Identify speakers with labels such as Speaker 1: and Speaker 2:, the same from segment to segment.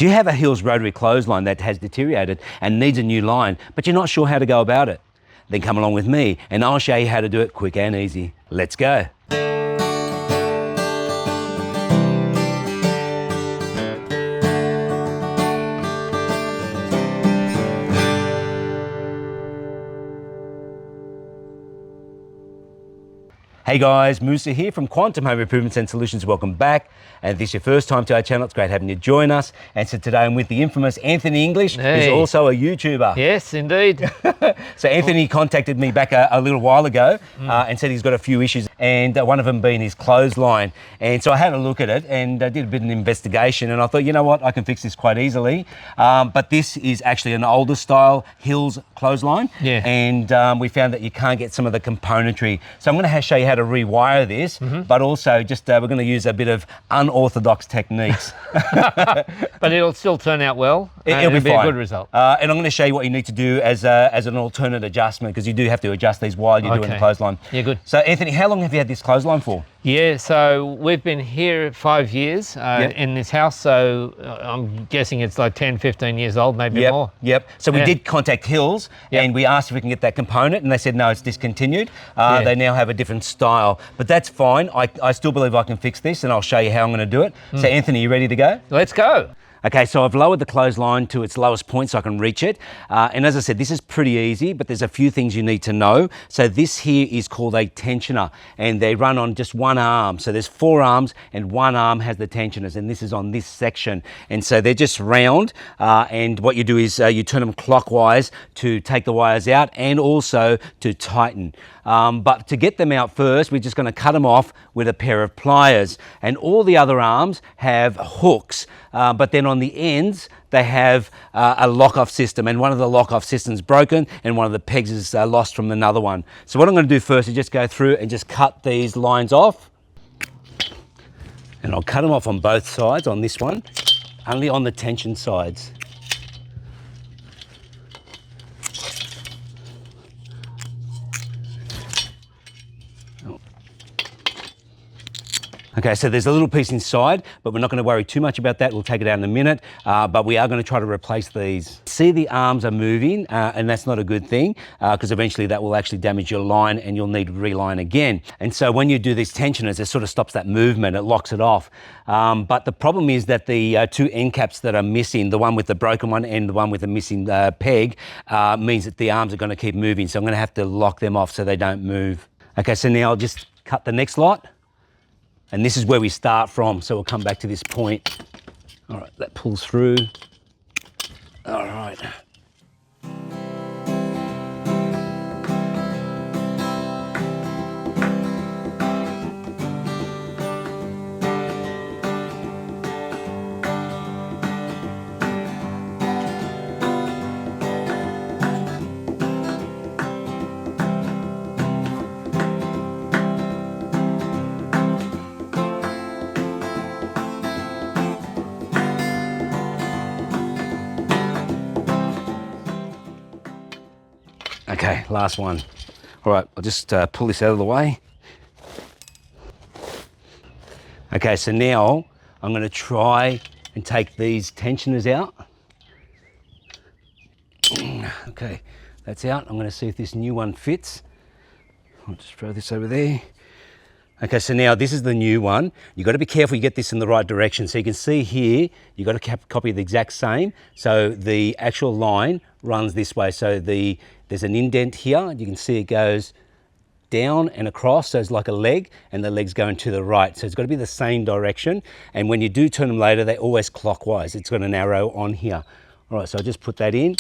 Speaker 1: Do you have a Hills rotary clothesline that has deteriorated and needs a new line, but you're not sure how to go about it? Then come along with me and I'll show you how to do it quick and easy. Let's go. Hey guys, Musa here from Quantum Home Improvements and Solutions. Welcome back. And if this is your first time to our channel, it's great having you join us. And so today I'm with the infamous Anthony English, who's also a YouTuber.
Speaker 2: Yes, indeed.
Speaker 1: So Anthony contacted me back a little while ago and said he's got a few issues, and one of them being his clothesline. And so I had a look at it and I did a bit of an investigation, and I thought, you know what, I can fix this quite easily. But this is actually an older style Hills clothesline.
Speaker 2: Yeah.
Speaker 1: And we found that you can't get some of the componentry. So I'm going to show you how to rewire this, but also just we're going to use a bit of unorthodox techniques.
Speaker 2: But it'll still turn out well.
Speaker 1: It'll be fine.
Speaker 2: A good result.
Speaker 1: And I'm going to show you what you need to do as an alternate adjustment, because you do have to adjust these while you're doing the clothesline.
Speaker 2: Yeah, good.
Speaker 1: So Anthony, how long have you had this clothesline for?
Speaker 2: Yeah, so we've been here 5 years in this house, so I'm guessing it's like 10, 15 years old, maybe more.
Speaker 1: Yep. So we did contact Hills and we asked if we can get that component, and they said no, it's discontinued. They now have a different style, but that's fine. I still believe I can fix this, and I'll show you how I'm going to do it. So Anthony, you ready to go?
Speaker 2: Let's go.
Speaker 1: Okay, so I've lowered the clothesline to its lowest point so I can reach it. And as I said, this is pretty easy, but there's a few things you need to know. So this here is called a tensioner, and they run on just one arm. So there's 4 arms and one arm has the tensioners, and this is on this section. And so they're just round, and what you do is you turn them clockwise to take the wires out and also to tighten. But to get them out first, we're just going to cut them off with a pair of pliers. And all the other arms have hooks, but then on the ends they have a lock-off system, and one of the lock-off systems broken and one of the pegs is lost from another one. So what I'm going to do first is just go through and just cut these lines off, and I'll cut them off on both sides on this one, only on the tension sides. Okay, so there's a little piece inside, but we're not going to worry too much about that. We'll take it out in a minute, but we are going to try to replace these. See, the arms are moving, and that's not a good thing, because eventually that will actually damage your line and you'll need to reline again. And so when you do these tensioners, it sort of stops that movement, it locks it off. But the problem is that the 2 end caps that are missing, the one with the broken one and the one with the missing peg, means that the arms are going to keep moving. So I'm going to have to lock them off so they don't move. Okay, so now I'll just cut the next lot. And this is where we start from, so we'll come back to this point. All right, that pulls through. All right. Okay, last one. All right, I'll just pull this out of the way. Okay, so now I'm going to try and take these tensioners out. Okay, that's out. I'm going to see if this new one fits. I'll just throw this over there. Okay, so now this is the new one. You've got to be careful you get this in the right direction. So you can see here, you've got to copy the exact same. So the actual line runs this way. So there's an indent here. You can see it goes down and across, so it's like a leg, and the leg's going to the right. So it's got to be the same direction. And when you do turn them later, they're always clockwise. It's got an arrow on here. All right, so I'll just put that in.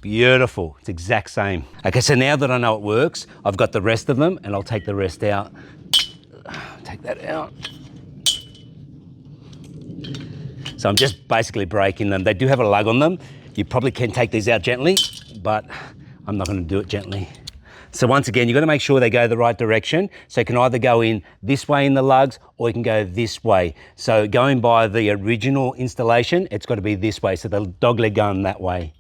Speaker 1: Beautiful, it's exact same. Okay, so now that I know it works, I've got the rest of them, and I'll take the rest out. Take that out. So I'm just basically breaking them. They do have a lug on them. You probably can take these out gently, but I'm not going to do it gently. So once again, you've got to make sure they go the right direction. So you can either go in this way in the lugs, or you can go this way. So going by the original installation, it's got to be this way. So the dog leg going that way.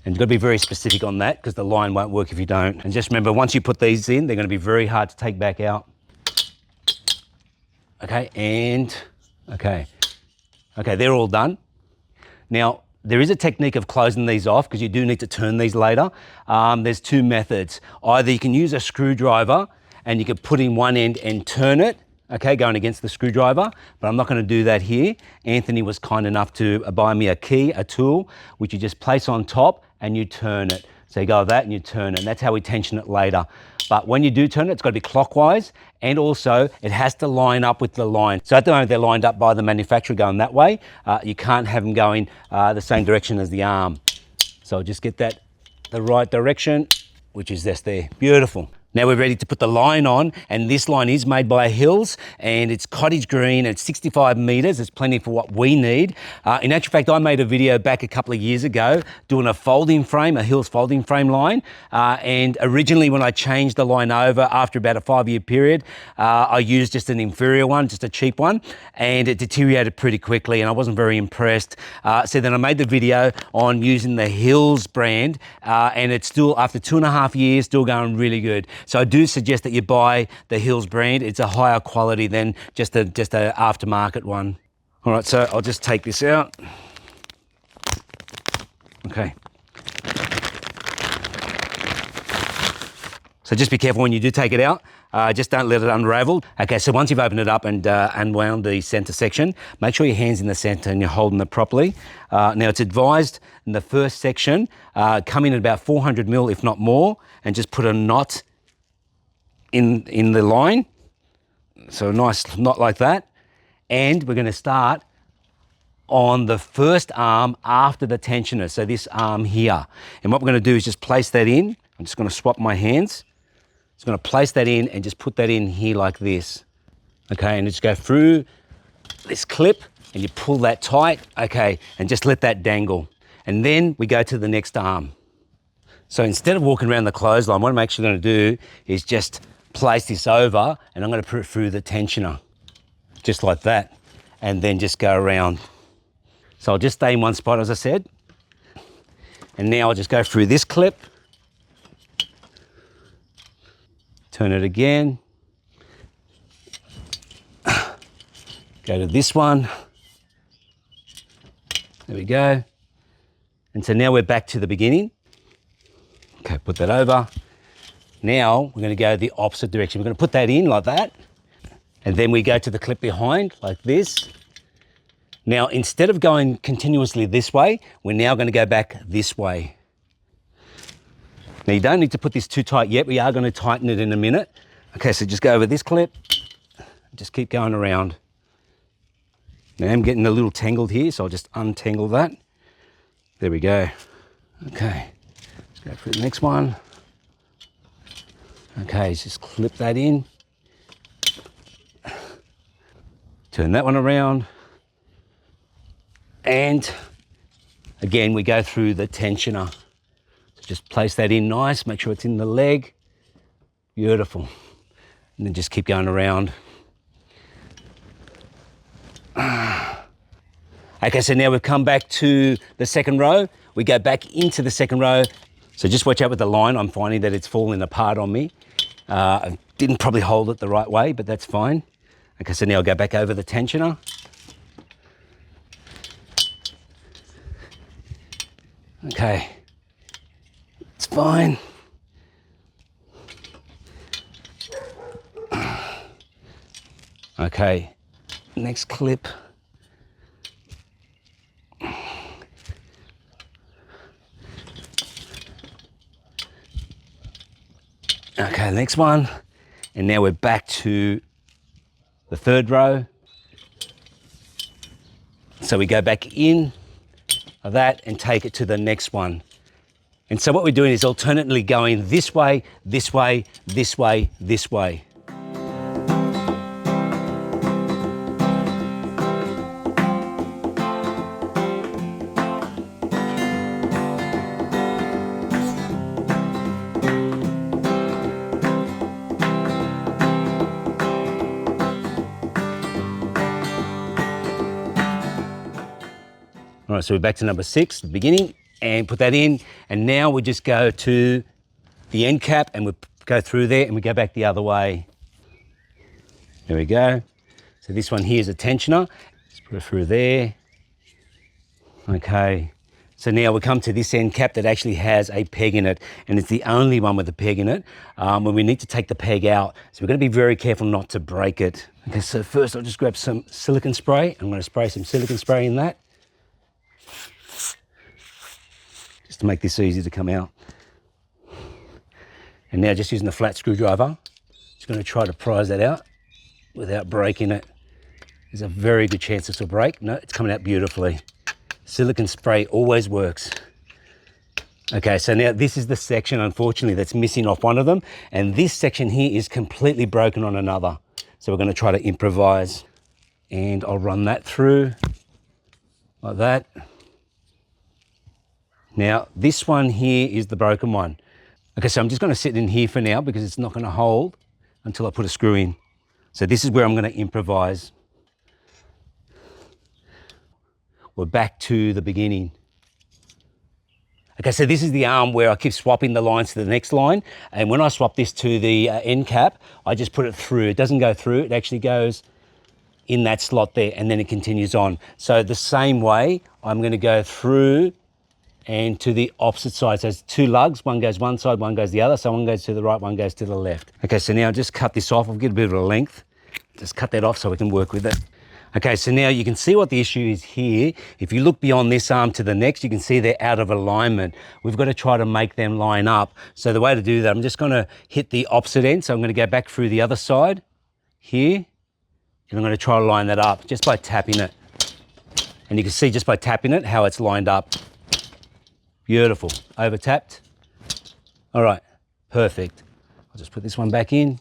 Speaker 1: And you've got to be very specific on that, because the line won't work if you don't. And just remember, once you put these in, they're going to be very hard to take back out. Okay, and okay, they're all done. Now, there is a technique of closing these off because you do need to turn these later. There's two methods. Either you can use a screwdriver and you can put in one end and turn it, okay, going against the screwdriver, but I'm not going to do that here. Anthony was kind enough to buy me a key, a tool, which you just place on top and you turn it. So you go with that and you turn it, and that's how we tension it later. But when you do turn it, it's got to be clockwise, and also it has to line up with the line. So at the moment they're lined up by the manufacturer going that way. You can't have them going the same direction as the arm. So I'll just get that the right direction, which is just there. Beautiful. Now we're ready to put the line on, and this line is made by Hills, and it's cottage green, and it's 65 meters. It's plenty for what we need. In actual fact, I made a video back a couple of years ago doing a folding frame, a Hills folding frame line. And originally when I changed the line over after about a 5-year period, I used just an inferior one, just a cheap one, and it deteriorated pretty quickly, and I wasn't very impressed. So then I made the video on using the Hills brand, and it's still, after 2.5 years, still going really good. So I do suggest that you buy the Hills brand. It's a higher quality than just a aftermarket one. All right, so I'll just take this out. Okay. So just be careful when you do take it out. Just don't let it unravel. Okay, so once you've opened it up and unwound the center section, make sure your hand's in the center and you're holding it properly. Now it's advised in the first section, come in at about 400 mil, if not more, and just put a knot in the line. So a nice knot like that. And we're gonna start on the first arm after the tensioner, so this arm here. And what we're gonna do is just place that in. I'm just gonna swap my hands. Just gonna place that in and just put that in here like this. Okay, and just go through this clip and you pull that tight, okay, and just let that dangle. And then we go to the next arm. So instead of walking around the clothesline, what I'm actually gonna do is just place this over, and I'm gonna put it through the tensioner, just like that, and then just go around. So I'll just stay in one spot, as I said. And now I'll just go through this clip, turn it again, go to this one, there we go. And so now we're back to the beginning. Okay, put that over. Now we're going to go the opposite direction. We're going to put that in like that, and then we go to the clip behind like this. Now, instead of going continuously this way, we're now going to go back this way. Now you don't need to put this too tight yet. We are going to tighten it in a minute. Okay, so just go over this clip, just keep going around. Now I'm getting a little tangled here, so I'll just untangle that. There we go. Okay, let's go for the next one. Okay, just clip that in. Turn that one around. And again, we go through the tensioner. So just place that in nice, make sure it's in the leg. Beautiful. And then just keep going around. Okay, so now we've come back to the second row. We go back into the second row. So just watch out with the line. I'm finding that it's falling apart on me. I didn't probably hold it the right way, but that's fine. Okay, so now I'll go back over the tensioner. Okay, it's fine. Okay, next clip. Okay, next one. And now we're back to the third row. So we go back in of that and take it to the next one. And so what we're doing is alternately going this way, this way, this way, this way. All right, so we're back to number 6, the beginning, and put that in. And now we just go to the end cap and we go through there and we go back the other way. There we go. So this one here is a tensioner. Just put it through there. Okay, so now we come to this end cap that actually has a peg in it, and it's the only one with a peg in it when we need to take the peg out. So we're going to be very careful not to break it. Okay, so first I'll just grab some silicone spray. I'm going to spray some silicone spray in that, just to make this easy to come out. And now just using a flat screwdriver, just going to try to prise that out without breaking it. There's a very good chance this will break. No, it's coming out beautifully. Silicone spray always works. Okay, so now this is the section, unfortunately, that's missing off one of them. And this section here is completely broken on another. So we're going to try to improvise. And I'll run that through like that. Now, this one here is the broken one. Okay, so I'm just going to sit in here for now because it's not going to hold until I put a screw in. So this is where I'm going to improvise. We're back to the beginning. Okay, so this is the arm where I keep swapping the lines to the next line. And when I swap this to the end cap, I just put it through. It doesn't go through, it actually goes in that slot there and then it continues on. So the same way, I'm going to go through and to the opposite side. So there's two lugs, one goes one side, one goes the other. So one goes to the right, one goes to the left. Okay, so now just cut this off. I'll get a bit of a length. Just cut that off so we can work with it. Okay, so now you can see what the issue is here. If you look beyond this arm to the next, you can see they're out of alignment. We've got to try to make them line up. So the way to do that, I'm just going to hit the opposite end. So I'm going to go back through the other side here, and I'm going to try to line that up just by tapping it. And you can see just by tapping it how it's lined up. Beautiful. Over tapped. All right, perfect. I'll just put this one back in.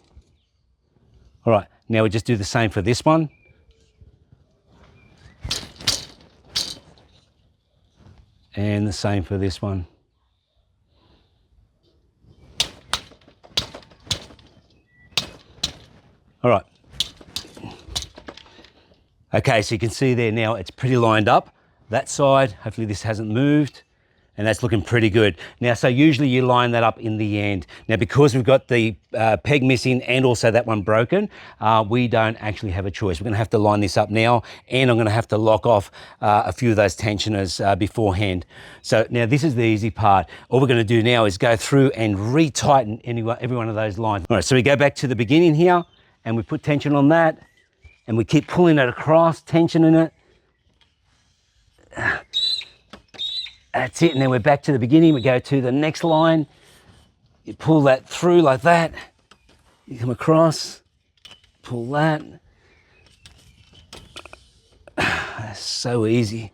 Speaker 1: All right, now we just do the same for this one. And the same for this one. All right. Okay, so you can see there now it's pretty lined up. That side, hopefully this hasn't moved. And that's looking pretty good. Now, so usually you line that up in the end. Now, because we've got the peg missing and also that one broken, we don't actually have a choice. We're gonna have to line this up now, and I'm gonna have to lock off a few of those tensioners beforehand. So now this is the easy part. All we're gonna do now is go through and retighten every one of those lines. All right, so we go back to the beginning here, and we put tension on that, and we keep pulling it across, tensioning it. That's it, and then we're back to the beginning. We go to the next line. You pull that through like that. You come across, pull that. That's so easy.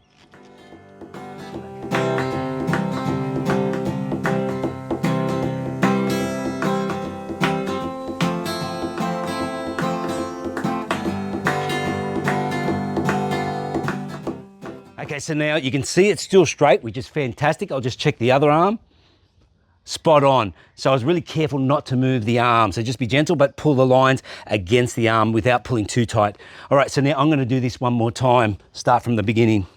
Speaker 1: Okay, so now you can see it's still straight, which is fantastic. I'll just check the other arm. Spot on. So I was really careful not to move the arm. So just be gentle, but pull the lines against the arm without pulling too tight. All right, so now I'm gonna do this one more time. Start from the beginning.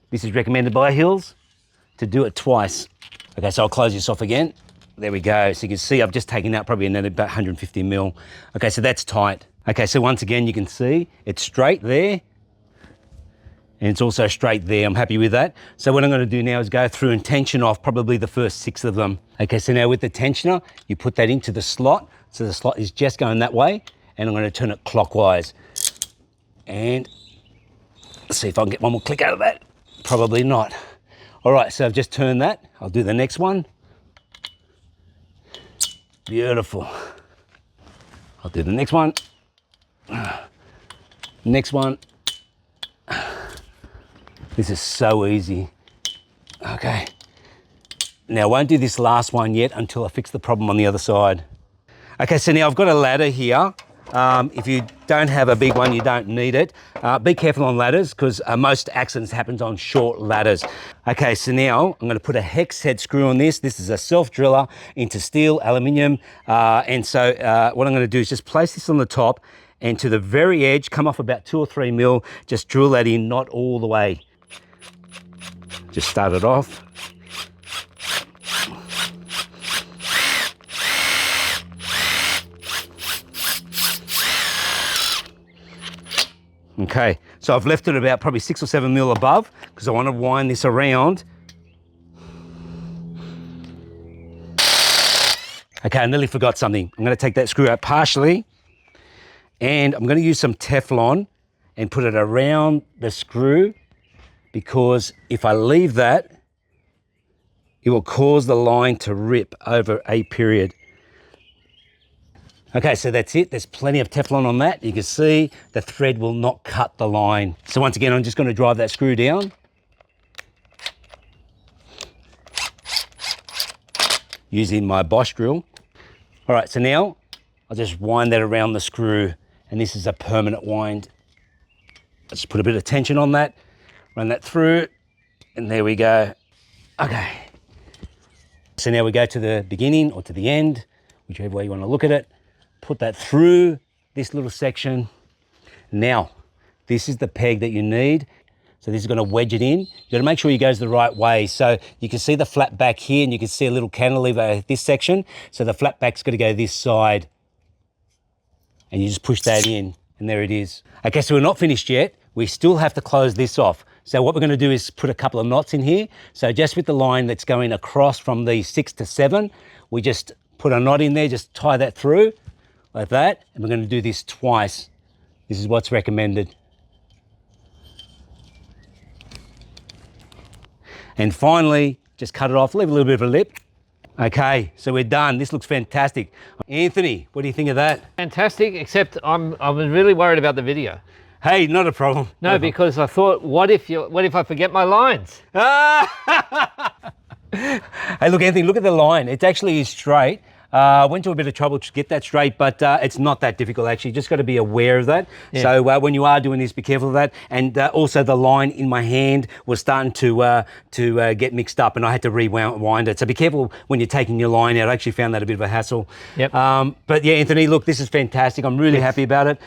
Speaker 1: This is recommended by Hills to do it twice. Okay, so I'll close this off again. There we go. So you can see I've just taken out probably another about 150 mil. Okay, so that's tight. Okay, so once again, you can see it's straight there. And it's also straight there. I'm happy with that. So what I'm going to do now is go through and tension off probably the first 6 of them. Okay, so now with the tensioner, you put that into the slot. So the slot is just going that way, and I'm going to turn it clockwise. And let's see if I can get one more click out of that. Probably not. All right, so I've just turned that. I'll do the next one. Beautiful. I'll do the next one. Next one. This is so easy. Okay. Now I won't do this last one yet until I fix the problem on the other side. Okay, so now I've got a ladder here. If you don't have a big one, you don't need it. Be careful on ladders because most accidents happen on short ladders. Okay, so now I'm gonna put a hex head screw on this. This is a self driller into steel, aluminium. And so what I'm gonna do is just place this on the top and to the very edge, come off about 2 or 3 mil, just drill that in, not all the way. Just start it off. Okay, So I've left it about probably 6 or 7 mil above because I want to wind this around. Okay, I nearly forgot something. I'm going to take that screw out partially, and I'm going to use some Teflon and put it around the screw, because if I leave that, it will cause the line to rip over a period. Okay, so that's it. There's plenty of Teflon on that. You can see the thread will not cut the line. So once again, I'm just going to drive that screw down. Using my Bosch drill. All right, so now I'll just wind that around the screw, and this is a permanent wind. Let's put a bit of tension on that, run that through, and there we go. Okay. So now we go to the beginning or to the end, whichever way you want to look at it. Put that through this little section. Now, this is the peg that you need. So this is going to wedge it in. You've got to make sure it goes the right way. So you can see the flat back here, and you can see a little cantilever this section. So the flat back's got to go this side. And you just push that in, and there it is. Okay, so we're not finished yet. We still have to close this off. So what we're going to do is put a couple of knots in here. So just with the line that's going across from the 6 to 7, we just put a knot in there, just tie that through like that. And we're going to do this twice. This is what's recommended. And finally, just cut it off, leave a little bit of a lip. Okay, so we're done. This looks fantastic. Anthony, what do you think of that?
Speaker 2: Fantastic, except I was really worried about the video.
Speaker 1: Hey, not a problem.
Speaker 2: No, because I thought, what if I forget my lines?
Speaker 1: Hey, look, Anthony, look at the line. It actually is straight. Went to a bit of trouble to get that straight, but it's not that difficult actually. You just got to be aware of that. Yeah. So when you are doing this, be careful of that. And also the line in my hand was starting to get mixed up, and I had to rewind it. So be careful when you're taking your line out. I actually found that a bit of a hassle. Yep. But yeah, Anthony, look, this is fantastic. I'm really happy about it.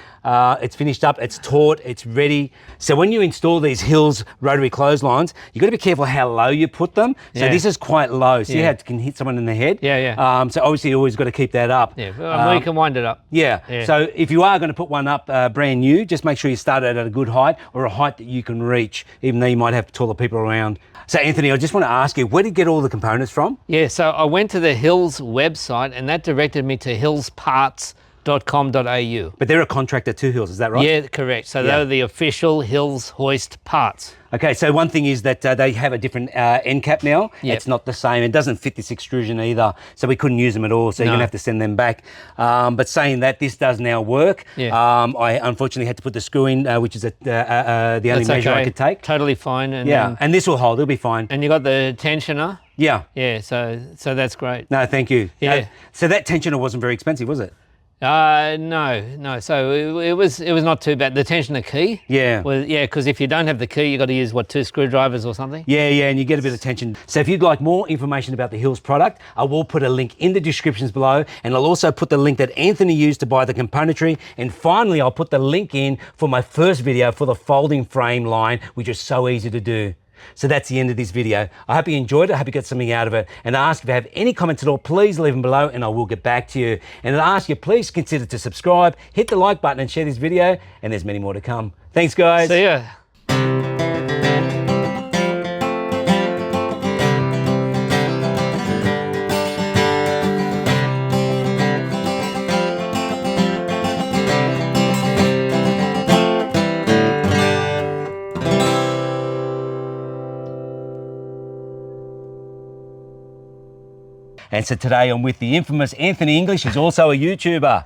Speaker 1: It's finished up, it's taut, it's ready. So when you install these Hills rotary clotheslines, you've got to be careful how low you put them. So this is quite low. See how it can hit someone in the head? Yeah. So obviously you always got to keep that up.
Speaker 2: Yeah, well, you can wind it up.
Speaker 1: Yeah. So if you are going to put one up brand new, just make sure you start it at a good height, or a height that you can reach, even though you might have taller people around. So Anthony, I just want to ask you, where did you get all the components from? Yeah,
Speaker 2: so I went to the Hills website, and that directed me to hillsparts.com.au.
Speaker 1: But they're a contractor to Hills, is that right?
Speaker 2: Yeah, correct. So they're the official Hills Hoist parts.
Speaker 1: Okay, so one thing is that they have a different end cap now. Yep. It's not the same. It doesn't fit this extrusion either, so we couldn't use them at all, so you're going to have to send them back. But saying that, this does now work. Yeah. I unfortunately had to put the screw in, which is the only measure I could take.
Speaker 2: Totally fine. And
Speaker 1: and this will hold, it'll be fine.
Speaker 2: And you got the tensioner?
Speaker 1: Yeah.
Speaker 2: Yeah, so that's great.
Speaker 1: No, thank you.
Speaker 2: Yeah.
Speaker 1: So that tensioner wasn't very expensive, was it?
Speaker 2: No. So it was not too bad. The tensioner key.
Speaker 1: Yeah.
Speaker 2: Because if you don't have the key, you got to use 2 screwdrivers or something.
Speaker 1: Yeah, and you get a bit of tension. So if you'd like more information about the Hills product, I will put a link in the descriptions below, and I'll also put the link that Anthony used to buy the componentry. And finally, I'll put the link in for my first video for the folding frame line, which is so easy to do. So that's the end of this video. I hope you enjoyed it. I hope you got something out of it. And I ask if you have any comments at all, please leave them below and I will get back to you. And I ask you, please consider to subscribe, hit the like button and share this video. And there's many more to come. Thanks, guys.
Speaker 2: See ya.
Speaker 1: And so today I'm with the infamous Anthony English, who's also a YouTuber.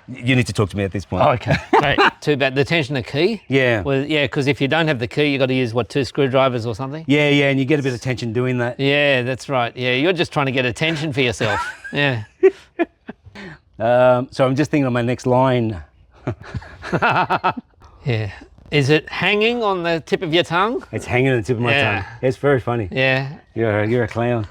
Speaker 1: You need to talk to me at this point.
Speaker 2: Oh, okay. Great. Too bad. The tensioner key?
Speaker 1: Yeah.
Speaker 2: Well, because if you don't have the key, you got to use 2 screwdrivers or something?
Speaker 1: Yeah, and you get a bit of tension doing that.
Speaker 2: Yeah, that's right. Yeah, you're just trying to get attention for yourself. Yeah.
Speaker 1: So I'm just thinking of my next line.
Speaker 2: Yeah. Is it hanging on the tip of your tongue?
Speaker 1: It's hanging on the tip of my tongue. It's very funny.
Speaker 2: Yeah.
Speaker 1: You're a clown.